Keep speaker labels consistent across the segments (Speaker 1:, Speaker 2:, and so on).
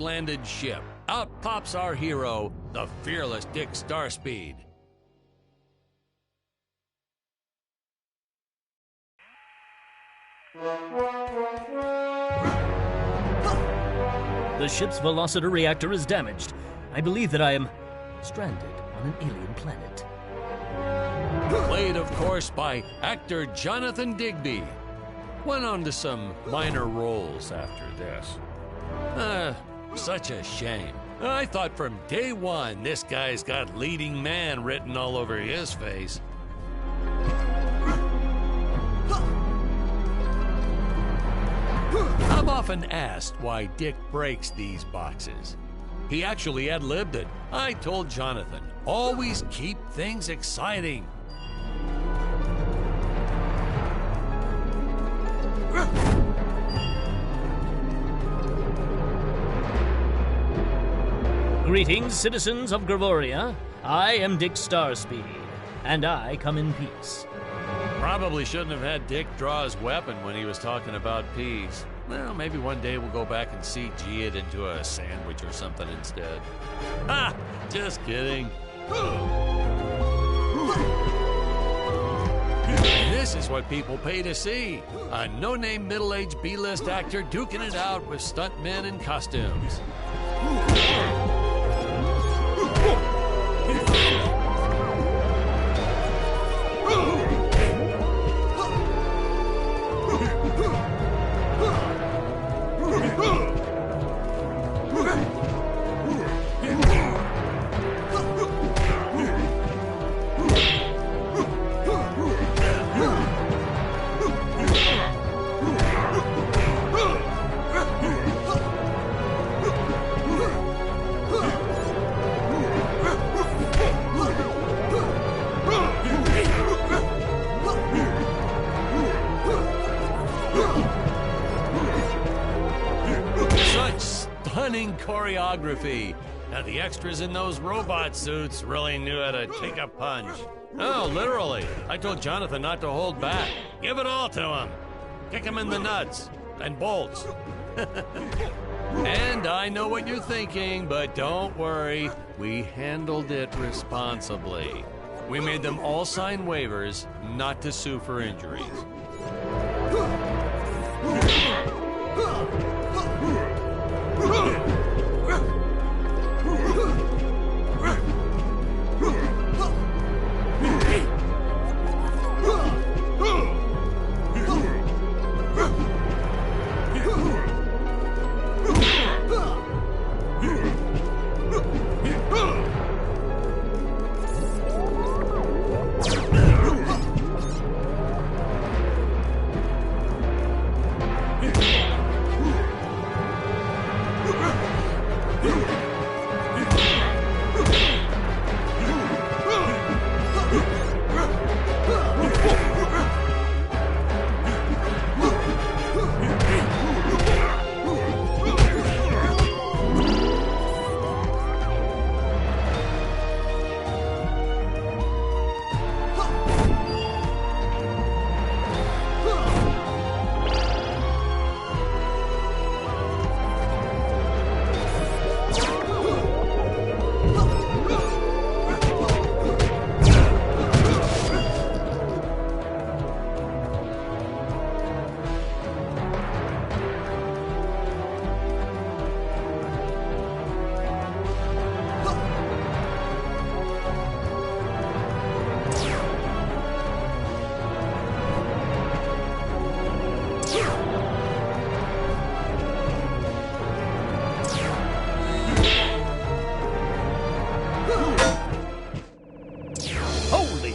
Speaker 1: crash-landed ship. Out pops our hero, the fearless Dick Starspeed.
Speaker 2: The ship's velocity reactor is damaged. I believe that I am stranded on an alien planet.
Speaker 1: Played, of course, by actor Jonathan Digby. Went on to some minor roles after this. Such a shame. I thought from day one this guy's got leading man written all over his face. I've often asked why Dick breaks these boxes. He actually ad-libbed it. I told Jonathan, always keep things exciting.
Speaker 2: Greetings, citizens of Gravoria. I am Dick Starspeed, and I come in peace.
Speaker 1: Probably shouldn't have had Dick draw his weapon when he was talking about peace. Well, maybe one day we'll go back and CG it into a sandwich or something instead. Ha! Just kidding. This is what people pay to see. A no-name middle-aged B-list actor duking it out with stuntmen in costumes. Stunning choreography. Now the extras in those robot suits really knew how to take a punch. Oh, literally. I told Jonathan not to hold back. Give it all to him. Kick him in the nuts and bolts. And I know what you're thinking, but don't worry. We handled it responsibly. We made them all sign waivers not to sue for injuries.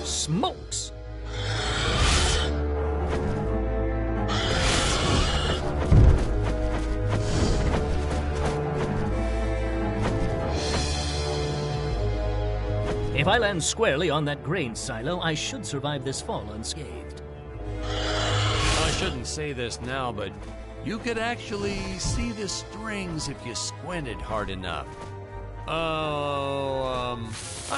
Speaker 2: Smokes! If I land squarely on that grain silo, I should survive this fall unscathed.
Speaker 1: I shouldn't say this now, but you could actually see the strings if you squinted hard enough. A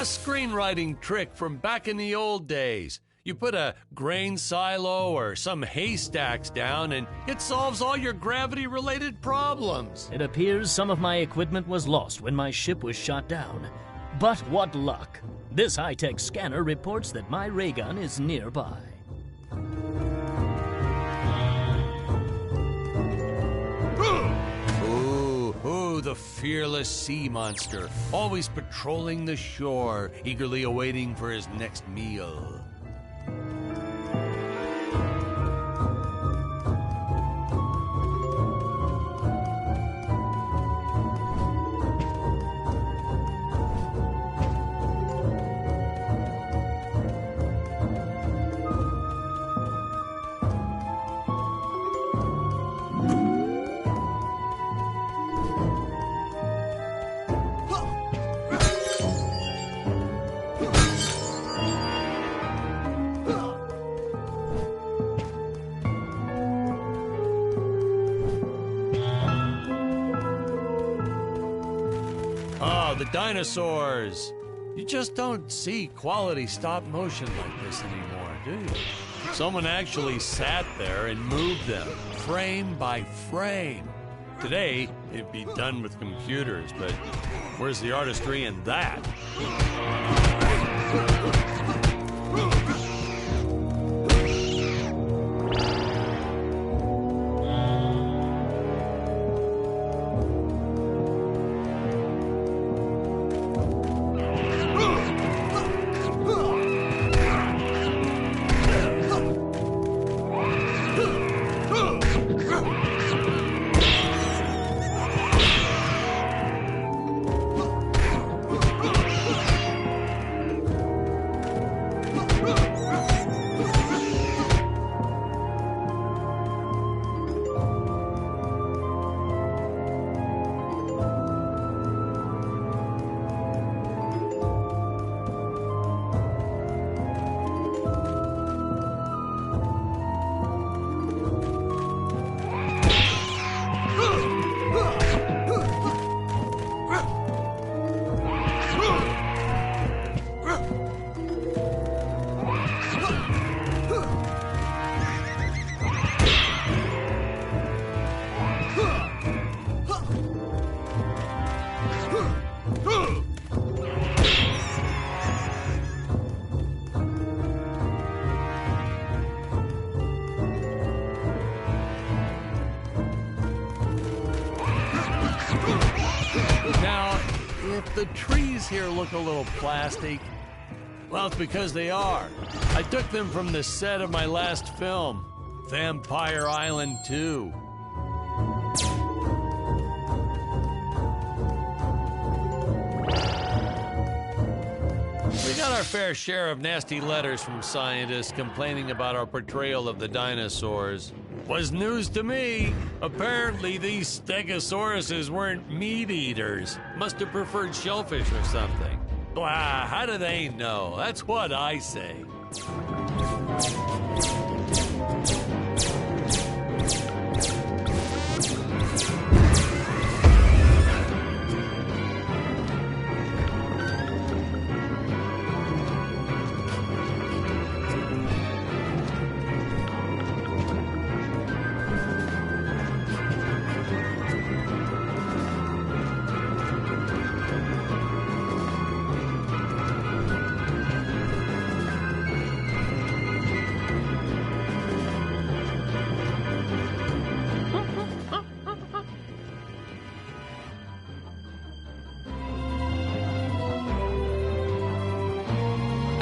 Speaker 1: screenwriting trick from back in the old days. You put a grain silo or some haystacks down, and it solves all your gravity-related problems.
Speaker 2: It appears some of my equipment was lost when my ship was shot down. But what luck! This high-tech scanner reports that my ray gun is nearby.
Speaker 1: Ooh, the fearless sea monster, always patrolling the shore, eagerly awaiting for his next meal. Oh, the dinosaurs! You just don't see quality stop motion like this anymore, do you? Someone actually sat there and moved them, frame by frame. Today, it'd be done with computers, but where's the artistry in that? Now, if the trees here look a little plastic, well, it's because they are. I took them from the set of my last film, Vampire Island 2. We got our fair share of nasty letters from scientists complaining about our portrayal of the dinosaurs. Was news to me. Apparently, these stegosauruses weren't meat eaters. Must have preferred shellfish or something. Blah, how do they know? That's what I say.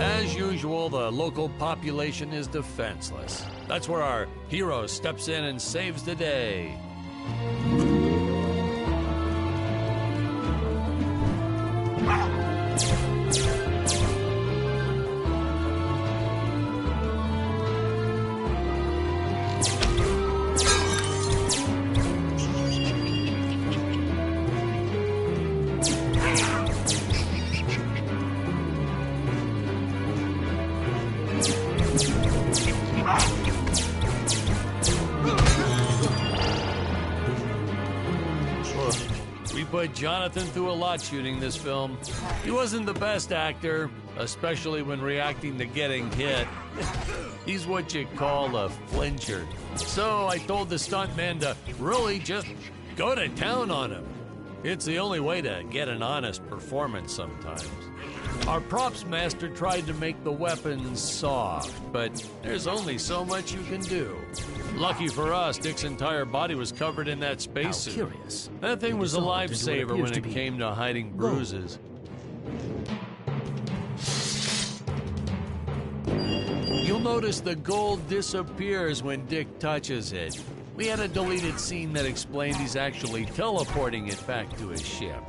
Speaker 1: As usual, the local population is defenseless. That's where our hero steps in and saves the day. We put Jonathan through a lot shooting this film. He wasn't the best actor, especially when reacting to getting hit. He's what you call a flincher. So I told the stuntman to really just go to town on him. It's the only way to get an honest performance sometimes. Our props master tried to make the weapons soft, but there's only so much you can do. Lucky for us, Dick's entire body was covered in that spacesuit.
Speaker 2: How curious.
Speaker 1: That thing was a lifesaver when it came to hiding bruises. You'll notice the gold disappears when Dick touches it. We had a deleted scene that explained he's actually teleporting it back to his ship.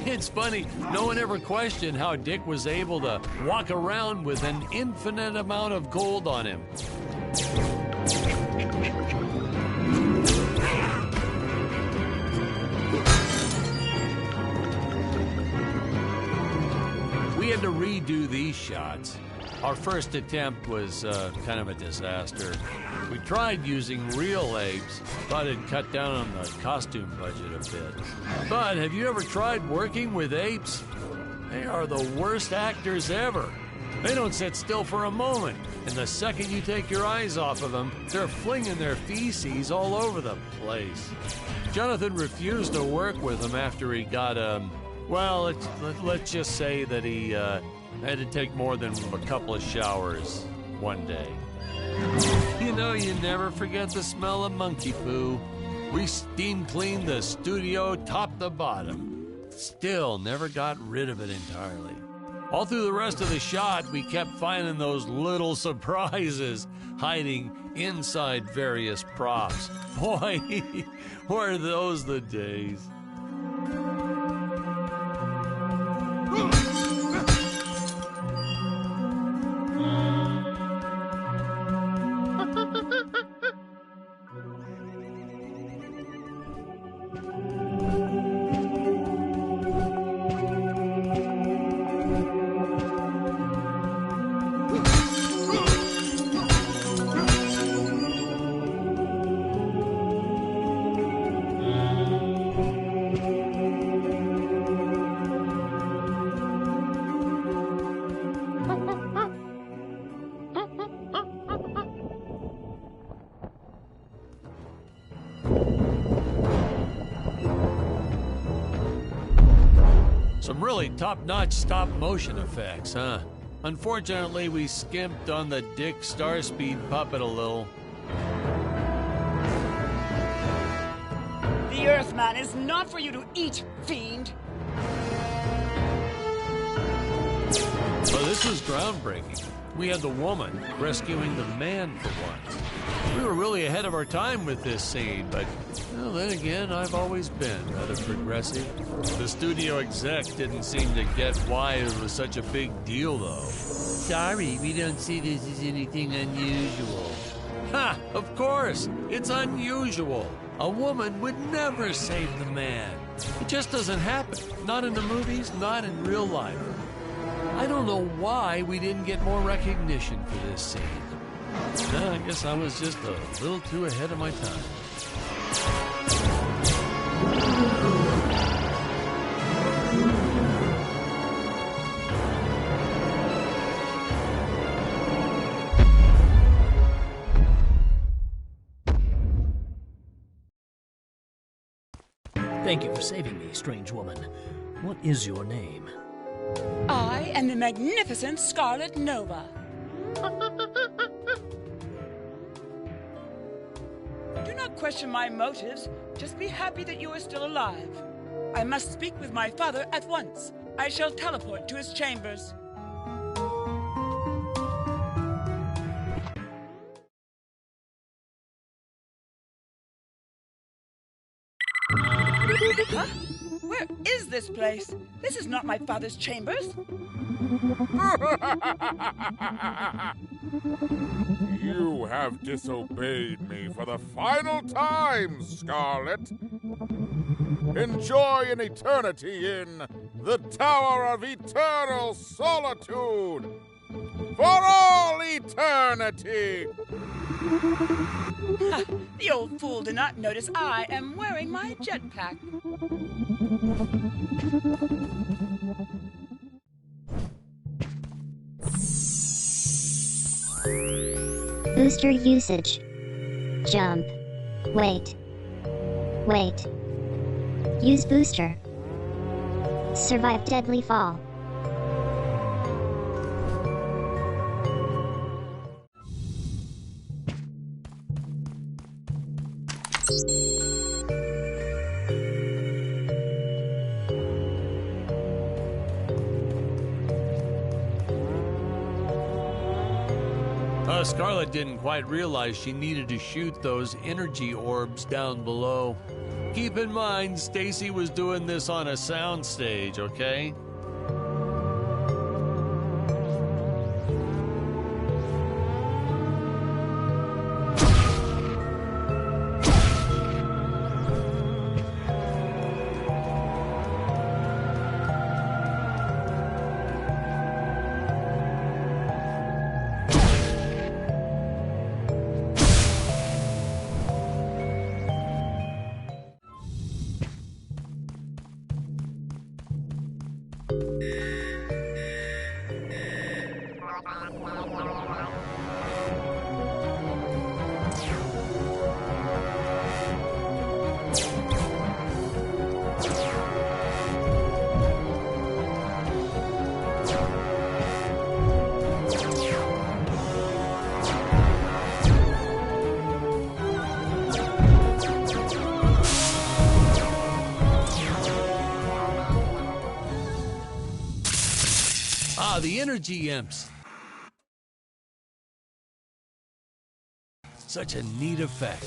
Speaker 1: It's funny, no one ever questioned how Dick was able to walk around with an infinite amount of gold on him. We had to redo these shots. Our first attempt was kind of a disaster. We tried using real apes, thought it'd cut down on the costume budget a bit. But have you ever tried working with apes? They are the worst actors ever. They don't sit still for a moment, and the second you take your eyes off of them, they're flinging their feces all over the place. Jonathan refused to work with them after he got, well, let's just say that he had to take more than a couple of showers one day. You know, you never forget the smell of monkey poo. We steam cleaned the studio top to bottom. Still never got rid of it entirely. All through the rest of the shot, we kept finding those little surprises hiding inside various props. Boy, were those the days. Some really top-notch stop-motion effects, huh? Unfortunately, we skimped on the Dick Starspeed puppet a little.
Speaker 3: The Earthman is not for you to eat, fiend!
Speaker 1: Well, this was groundbreaking. We had the woman rescuing the man for once. We were really ahead of our time with this scene, but well, then again, I've always been rather progressive. The studio exec didn't seem to get why it was such a big deal, though. Sorry, we don't see this as anything unusual. Ha! Of course! It's unusual. A woman would never save the man. It just doesn't happen. Not in the movies, not in real life. I don't know why we didn't get more recognition for this scene. I guess I was just a little too ahead of my time.
Speaker 2: Thank you for saving me, strange woman. What is your name?
Speaker 3: I am the magnificent Scarlet Nova. Do not question my motives. Just be happy that you are still alive. I must speak with my father at once. I shall teleport to his chambers. Huh? Where is this place? This is not my father's chambers.
Speaker 4: You have disobeyed me for the final time, Scarlet. Enjoy an eternity in the Tower of Eternal Solitude for all eternity.
Speaker 3: Ha, the old fool did not notice I am wearing my jetpack.
Speaker 5: Booster usage. Jump. Wait. Wait. Use booster. Survive deadly fall.
Speaker 1: Scarlet didn't quite realize she needed to shoot those energy orbs down below. Keep in mind, Stacy was doing this on a soundstage, okay? The energy imps. Such a neat effect.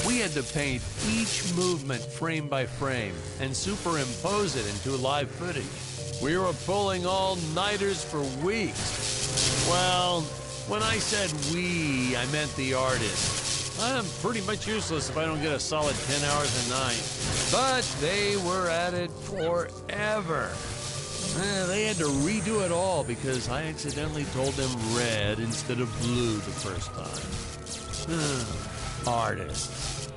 Speaker 1: We had to paint each movement frame by frame and superimpose it into live footage. We were pulling all-nighters for weeks. Well, when I said we, I meant the artist. I'm pretty much useless if I don't get a solid 10 hours a night. But they were at it forever. They had to redo it all because I accidentally told them red instead of blue the first time. Artists.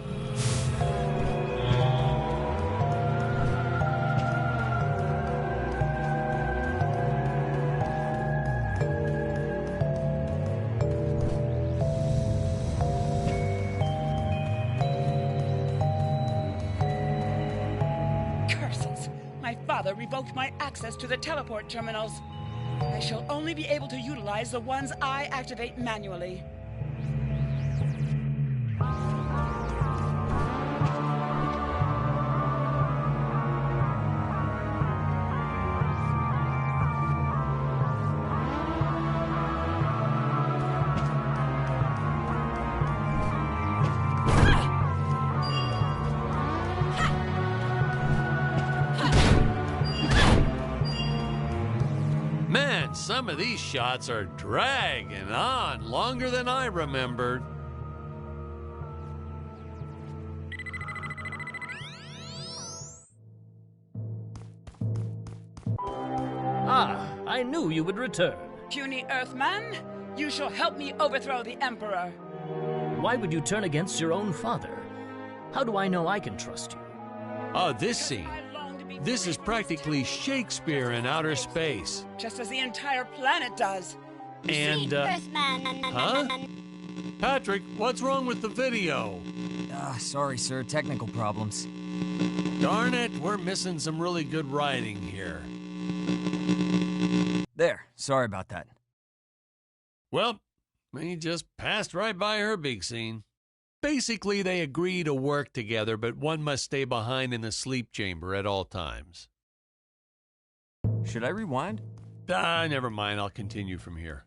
Speaker 3: Father revoked my access to the teleport terminals. I shall only be able to utilize the ones I activate manually.
Speaker 1: Some of these shots are dragging on longer than I remembered.
Speaker 2: Ah, I knew you would return.
Speaker 3: Puny Earthman, you shall help me overthrow the Emperor.
Speaker 2: Why would you turn against your own father? How do I know I can trust you?
Speaker 1: Oh, this scene. This is practically Shakespeare in outer space.
Speaker 3: Just as the entire planet does.
Speaker 1: And, huh? Patrick, what's wrong with the video?
Speaker 6: Sorry, sir. Technical problems.
Speaker 1: Darn it, we're missing some really good writing here.
Speaker 6: There. Sorry about that.
Speaker 1: Well, we just passed right by her big scene. Basically, they agree to work together, but one must stay behind in the sleep chamber at all times.
Speaker 6: Should I rewind?
Speaker 1: Never mind. I'll continue from here.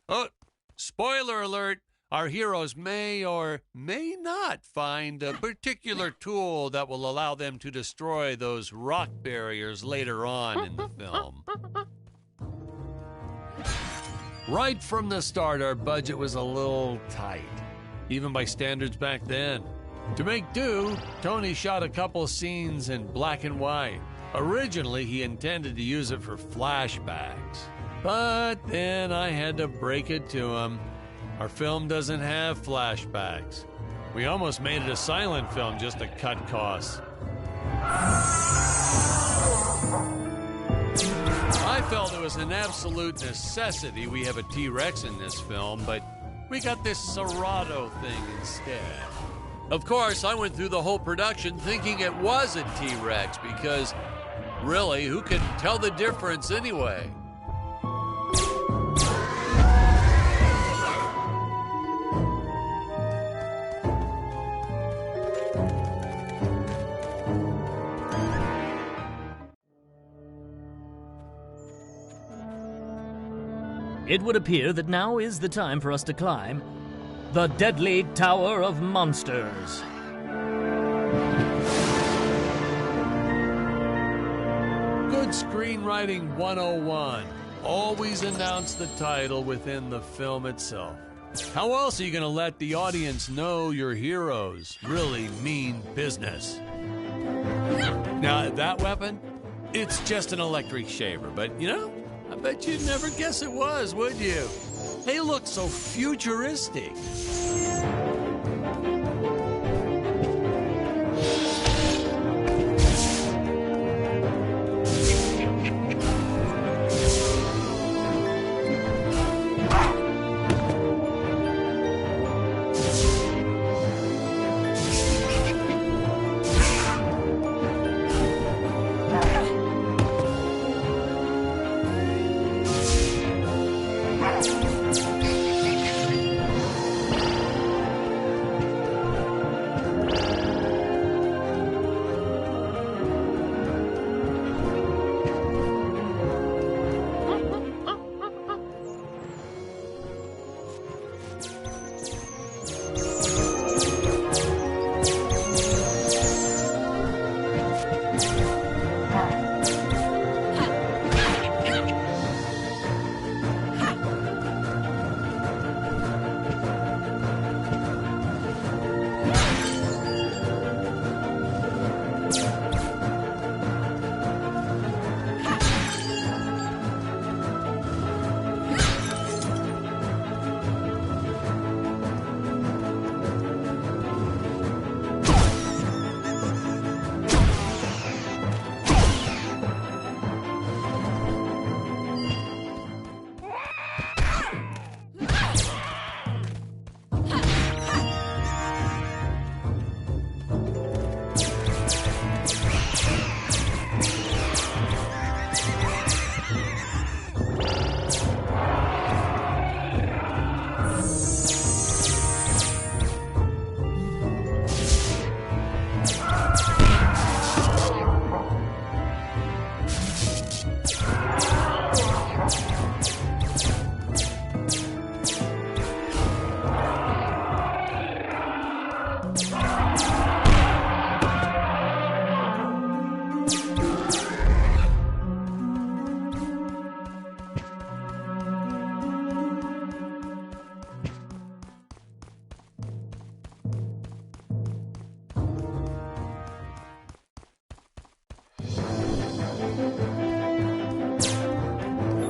Speaker 1: Oh, spoiler alert, our heroes may or may not find a particular tool that will allow them to destroy those rock barriers later on in the film. Right from the start, our budget was a little tight, even by standards back then. To make do, Tony shot a couple scenes in black and white. Originally, he intended to use it for flashbacks. But then I had to break it to him. Our film doesn't have flashbacks. We almost made it a silent film just to cut costs. I felt it was an absolute necessity we have a T-Rex in this film, but we got this Serato thing instead. Of course, I went through the whole production thinking it was a T-Rex because, really, who can tell the difference anyway?
Speaker 2: It would appear that now is the time for us to climb the Deadly Tower of Monsters.
Speaker 1: Good screenwriting 101. Always announce the title within the film itself. How else are you going to let the audience know your heroes really mean business? Now, that weapon, it's just an electric shaver, but you know, I bet you'd never guess it was, would you? They look so futuristic.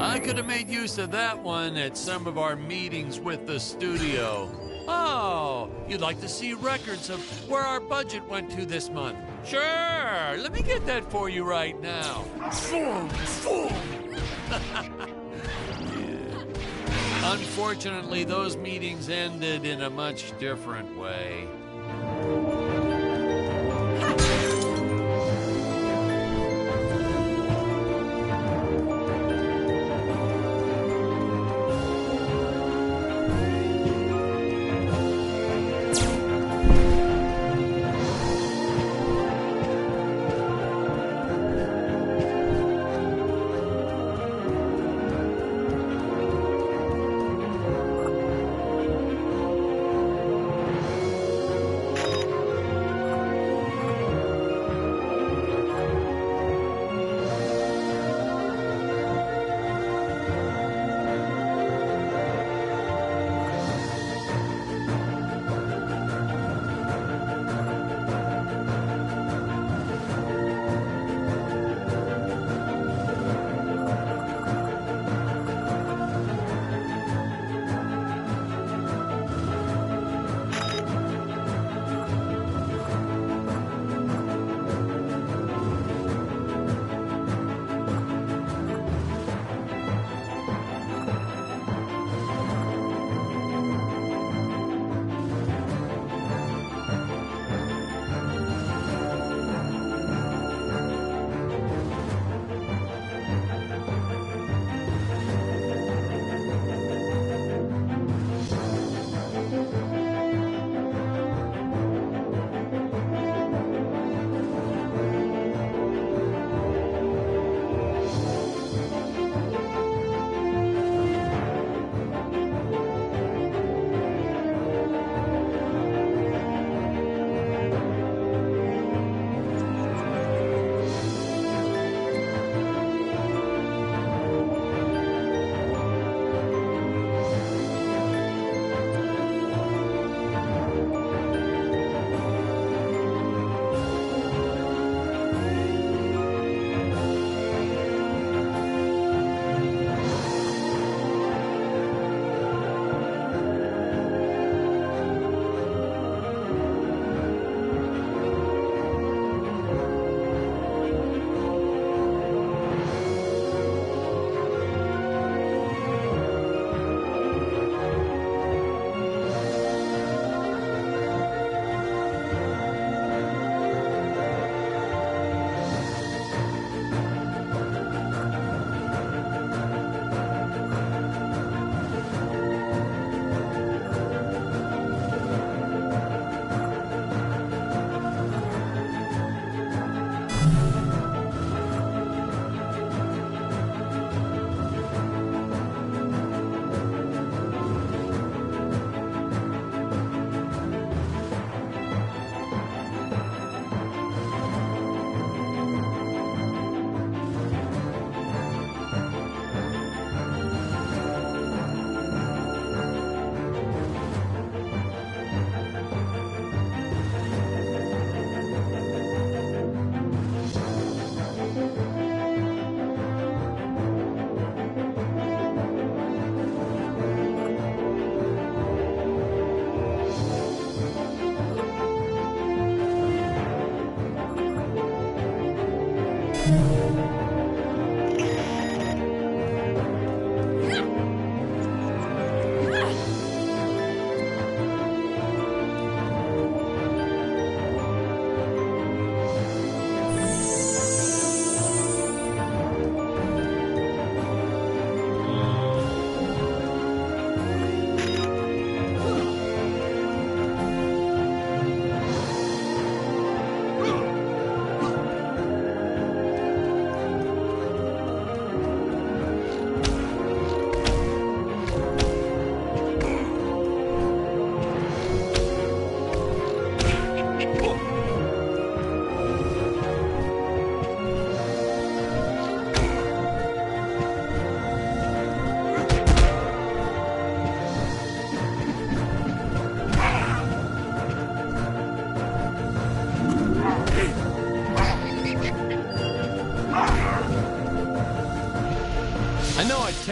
Speaker 1: I could have made use of that one at some of our meetings with the studio. Oh, you'd like to see records of where our budget went to this month? Sure, let me get that for you right now. Yeah. Unfortunately, those meetings ended in a much different way.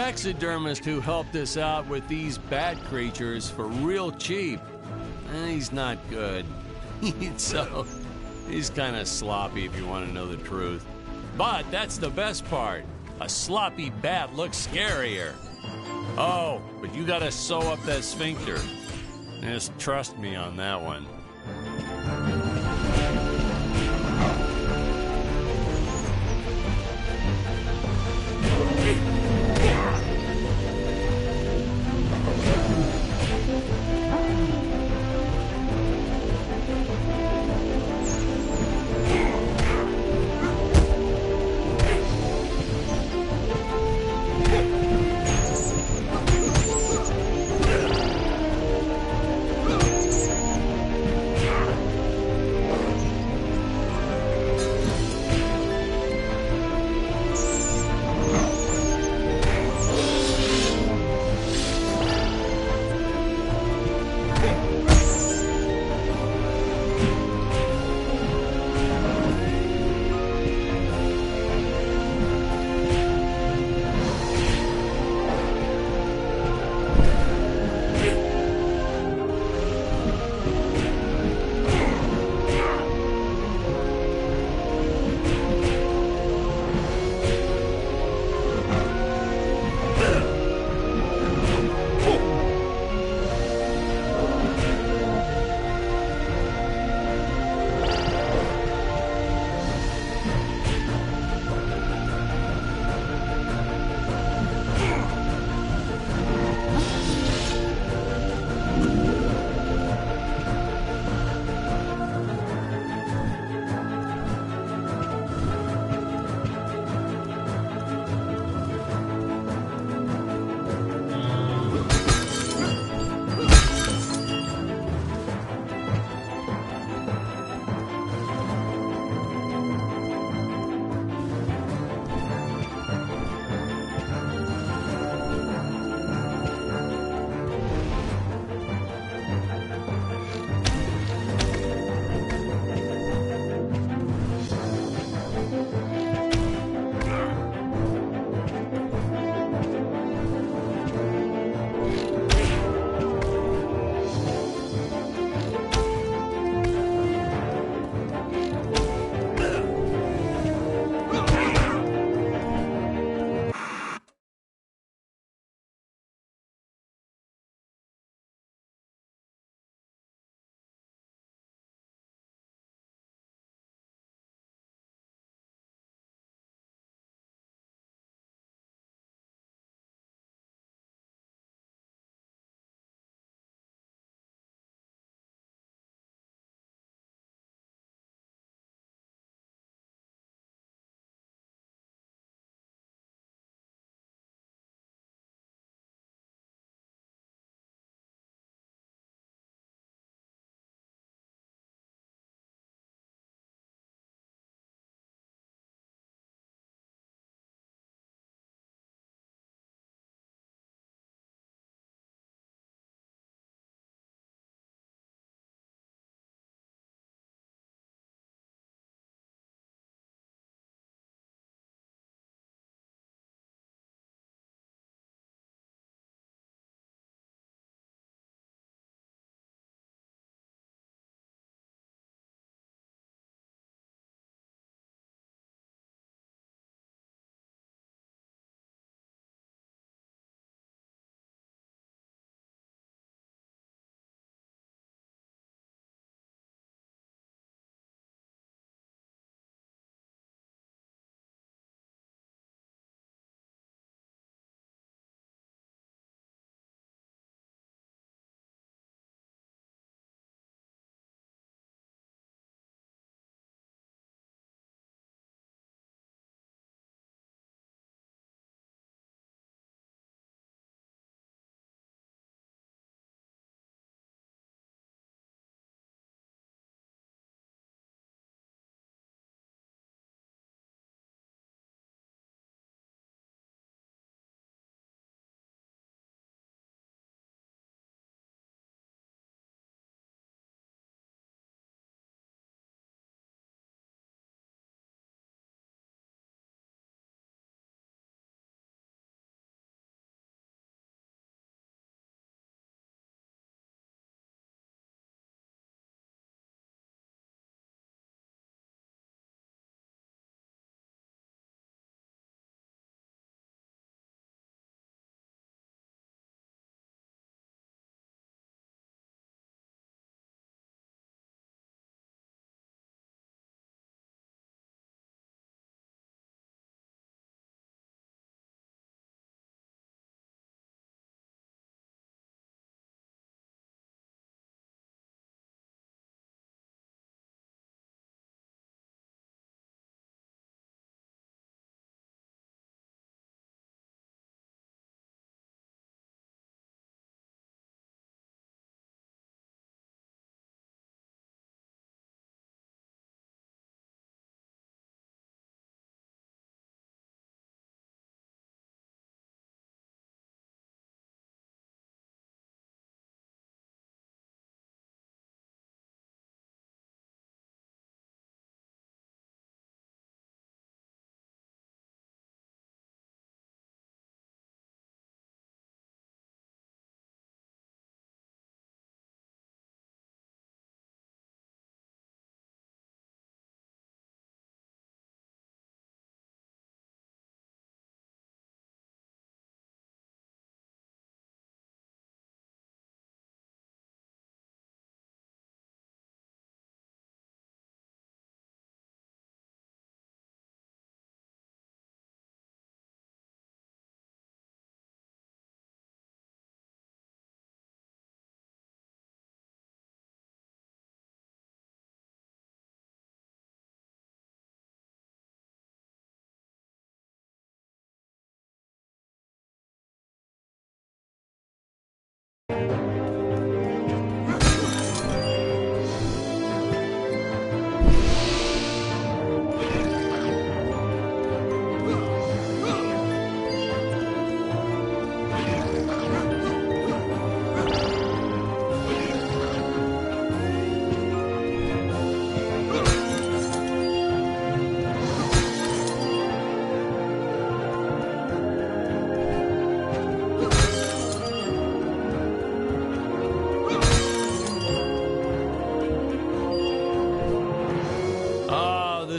Speaker 1: taxidermist who helped us out with these bat creatures for real cheap. He's not good. He's kind of sloppy if you want to know the truth. But that's the best part. A sloppy bat looks scarier. Oh, but you gotta sew up that sphincter. Just trust me on that one.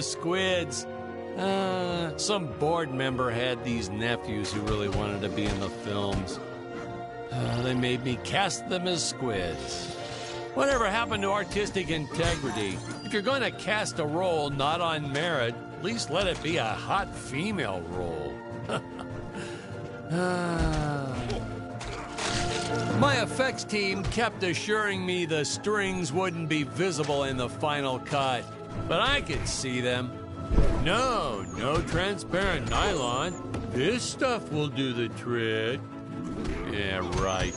Speaker 1: Squids. Some board member had these nephews who really wanted to be in the films. They made me cast them as squids. Whatever happened to artistic integrity? If you're going to cast a role not on merit, at least let it be a hot female role. My effects team kept assuring me the strings wouldn't be visible in the final cut, but I could see them. No transparent nylon. This stuff will do the trick. Yeah, right.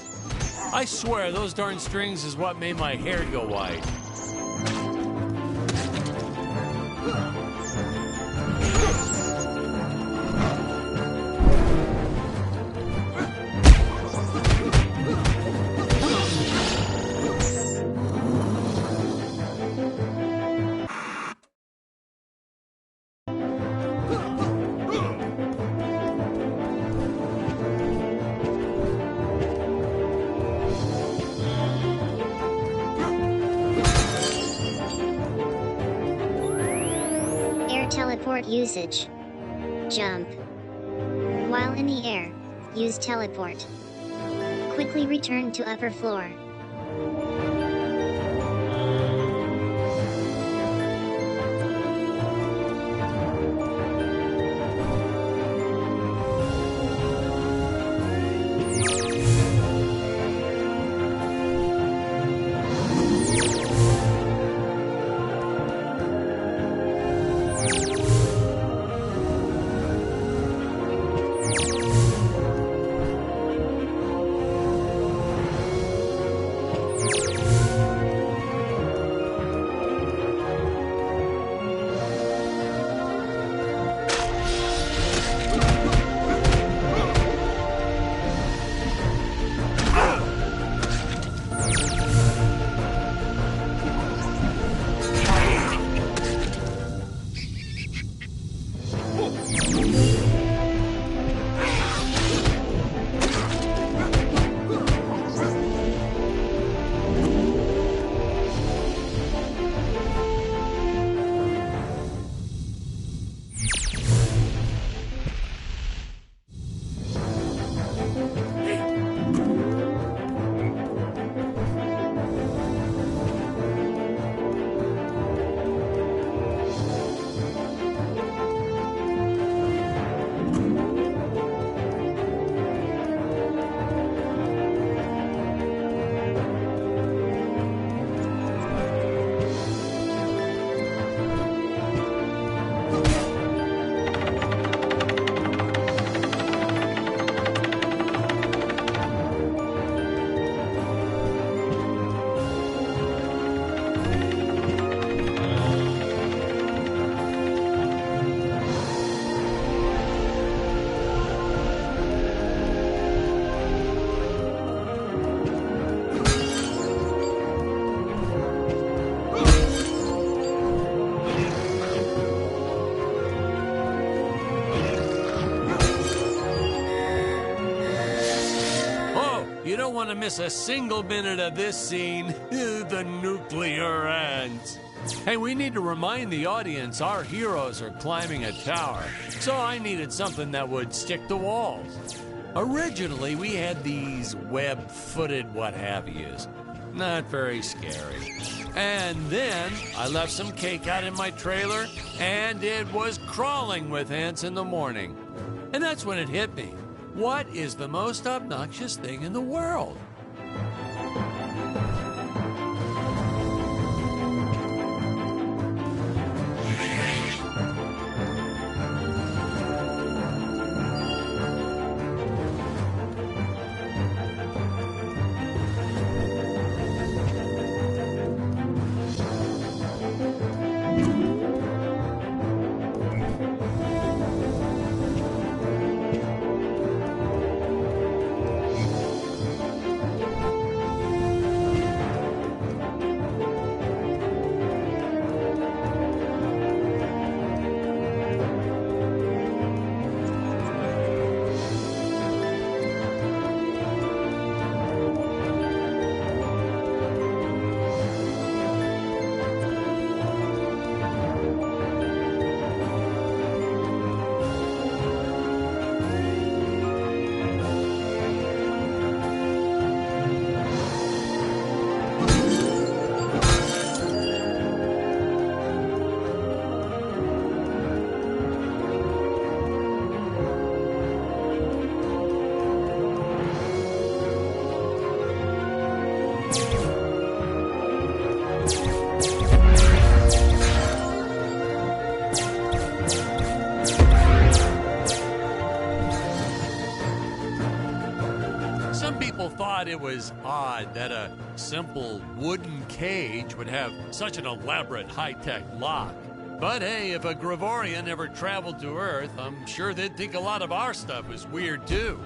Speaker 1: I swear, those darn strings is what made my hair go white.
Speaker 5: Teleport usage. Jump. While in the air, use teleport. Quickly return to upper floor.
Speaker 1: You don't want to miss a single minute of this scene. The nuclear ants. Hey, we need to remind the audience our heroes are climbing a tower, so I needed something that would stick to walls. Originally, we had these web-footed what-have-yous. Not very scary. And then I left some cake out in my trailer, and it was crawling with ants in the morning. And that's when it hit me. What is the most obnoxious thing in the world? Some people thought it was odd that a simple wooden cage would have such an elaborate high-tech lock. But hey, if a Gravorian ever traveled to Earth, I'm sure they'd think a lot of our stuff was weird too.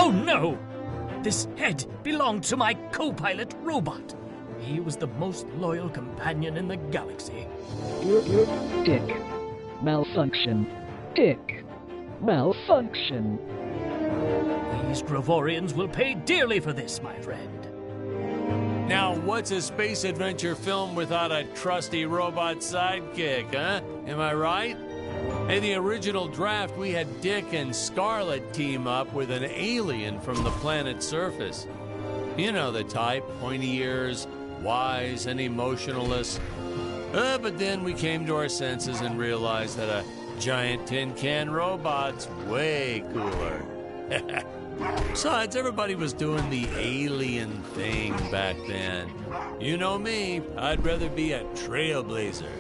Speaker 2: Oh no! This head belonged to my co-pilot robot. He was the most loyal companion in the galaxy.
Speaker 7: Dick. Malfunction. Dick. Malfunction.
Speaker 2: These Gravorians will pay dearly for this, my friend.
Speaker 1: Now, what's a space adventure film without a trusty robot sidekick, huh? Am I right? In the original draft, we had Dick and Scarlet team up with an alien from the planet's surface. You know the type, pointy ears, wise and emotionless. But then we came to our senses and realized that a giant tin can robot's way cooler. Besides, everybody was doing the alien thing back then. You know me, I'd rather be a trailblazer.